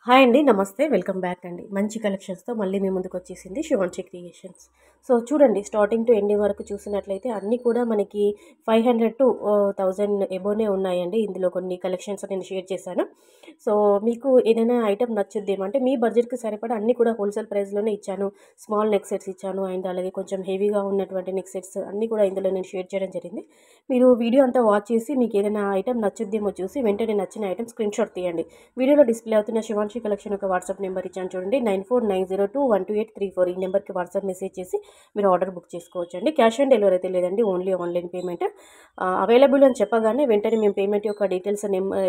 Hi అండి. నమస్తే. Welcome back అండి. మంచి కలెక్షన్స్‌తో మళ్ళీ మీ ముందుకొచ్చేసింది శివాంశి క్రియేషన్స్. సో, చూడండి స్టార్టింగ్ టు ఎండింగ్ వరకు చూసినట్లయితే అన్నీ కూడా మనకి 500 టు 1000 ఎబోనే ఉన్నాయండి. ఇందులో కొన్ని కలెక్షన్స్ నేను షేర్ చేశాను. సో, మీకు ఏదైనా ఐటెమ్ నచ్చుద్దేమో అంటే మీ బడ్జెట్‌కి సరిపడా అన్నీ కూడా హోల్‌సేల్ ప్రైస్‌లోనే ఇచ్చాను. స్మాల్ నెక్ సెట్స్ ఇచ్చాను. అండ్ అలాగే కొంచెం హెవీగా ఉన్నటువంటి నెక్ సెట్స్ అన్నీ కూడా ఇందులో నేను షేర్ చేయడం జరిగింది. మీరు వీడియో అంతా వాచ్ చేసి మీకు ఏదైనా ఐటెమ్ నచ్చుద్దేమో చూసి వెంటనే నచ్చిన ఐటెమ్ స్క్రీన్‌షాట్ తీయండి. వీడియోలో డిస్ప్లే అవుతున్న శివాంశి కలెక్షన్ యొక్క వాట్సాప్ నెంబర్ ఇచ్చాను చూడండి. 9490212834 ఈ నెంబర్కి వాట్సాప్ మెసేజ్ చేసి మీరు ఆర్డర్ బుక్ చేసుకోవచ్చండి. క్యాష్ ఆన్ డెలివరీ అయితే లేదండి, ఓన్లీ ఆన్లైన్ పేమెంట్. అవైలబుల్ అని చెప్పగానే వెంటనే మేము పేమెంట్ యొక్క డీటెయిల్స్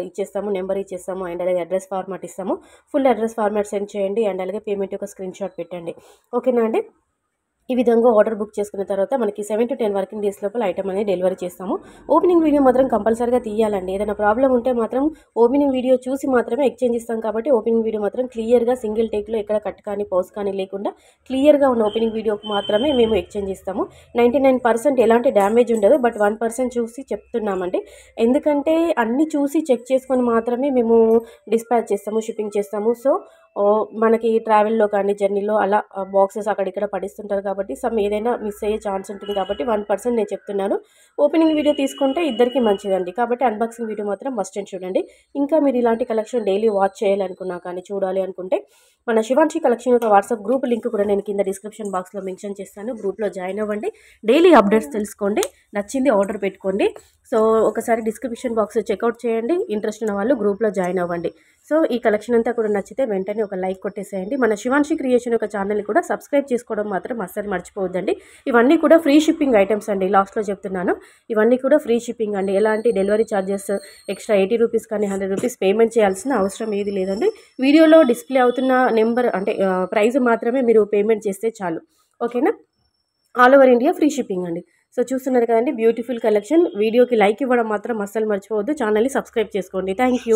ఇచ్చేస్తాము, నెంబర్ ఇచ్చేస్తాము. అండ్ అలాగే అడ్రస్ ఫార్మాట్ ఇస్తాము. ఫుల్ అడ్రస్ ఫార్మాట్ సెండ్ చేయండి. అండ్ అలాగే పేమెంట్ యొక్క స్క్రీన్ షాట్ పెట్టండి. ఓకేనా అండి? ఈ విధంగా ఆర్డర్ బుక్ చేసుకున్న తర్వాత మనకి 7 to 10 వర్కింగ్ డేస్ లోపల ఐటమ్ అనేది డెలివరీ చేస్తాము. ఓపెనింగ్ వీడియో మాత్రం కంపల్సరీగా తీయాలండి. ఏదైనా ప్రాబ్లం ఉంటే మాత్రం ఓపెనింగ్ వీడియో చూసి మాత్రమే ఎక్స్చేంజ్ ఇస్తాం కాబట్టి ఓపెనింగ్ వీడియో మాత్రం క్లియర్గా సింగిల్ టేక్లో ఎక్కడ కట్ కానీ పౌస్ కానీ లేకుండా క్లియర్గా ఉన్న ఓపెనింగ్ వీడియోకి మాత్రమే మేము ఎక్స్చేంజ్ ఇస్తాము. 99% ఎలాంటి డ్యామేజ్ ఉండదు. బట్ 1% చూసి చెప్తున్నామండి. ఎందుకంటే అన్నీ చూసి చెక్ చేసుకొని మాత్రమే మేము డిస్పాచ్ చేస్తాము, షిప్పింగ్ చేస్తాము. సో, మనకి ట్రావెల్‌లో కానీ జర్నీలో అలా బాక్సెస్ అక్కడిక్కడ పడేస్తుంటారు కాబట్టి ఏదైనా మిస్ అయ్యే ఛాన్స్ ఉంటుంది కాబట్టి 1% నేను చెప్తున్నాను. ఓపెనింగ్ వీడియో తీసుకుంటే ఇద్దరికీ మంచిదండి. కాబట్టి అన్బాక్సింగ్ వీడియో మాత్రం మస్ట్ అండ్ చూడండి. ఇంకా మీరు ఇలాంటి కలెక్షన్ డైలీ వాచ్ చేయాలనుకున్నా కానీ చూడాలి అనుకుంటే మన శివాంశి కలెక్షన్ యొక్క వాట్సాప్ గ్రూప్ లింక్ కూడా నేను కింద డిస్క్రిప్షన్ బాక్స్‌లో మెన్షన్ చేస్తాను. గ్రూప్‌లో జాయిన్ అవ్వండి. డైలీ అప్డేట్స్ తెలుసుకోండి. నచ్చింది ఆర్డర్ పెట్టుకోండి. సో, ఒకసారి డిస్క్రిప్షన్ బాక్స్ చెక్అవుట్ చేయండి. ఇంట్రెస్ట్ ఉన్న వాళ్ళు గ్రూప్‌లో జాయిన్ అవ్వండి. సో, ఈ కలెక్షన్ అంతా కూడా నచ్చితే వెంటనే ఒక లైక్ కొట్టేసేయండి. మన శివాంశి క్రియేషన్ యొక్క ఛానల్‌ని కూడా సబ్స్క్రైబ్ చేసుకోవడం మాత్రం అస్సలు మర్చిపోవద్దండి. ఇవన్నీ కూడా ఫ్రీ షిప్పింగ్ ఐటమ్స్ అండి. లాస్ట్‌లో చెప్తున్నాను. ఇవన్నీ కూడా ఫ్రీ షిప్పింగ్ అండి. ఎలాంటి డెలివరీ ఛార్జెస్ ఎక్స్ట్రా ₹80 కానీ ₹100 పేమెంట్ చేయాల్సిన అవసరం ఏది లేదండి. వీడియోలో డిస్ప్లే అవుతున్న నెంబర్ అంటే ప్రైస్ మాత్రమే మీరు పేమెంట్ చేస్తే చాలు. ఓకేనా? All over India free shipping అండి. సో, చూస్తున్నారు కదండి బ్యూటిఫుల్ కలెక్షన్. వీడియోకి లైక్ ఇవ్వడం మాత్రం అస్సలు మర్చిపోవద్దు. ఛానల్‌ని సబ్స్క్రైబ్ చేసుకోండి. Thank you.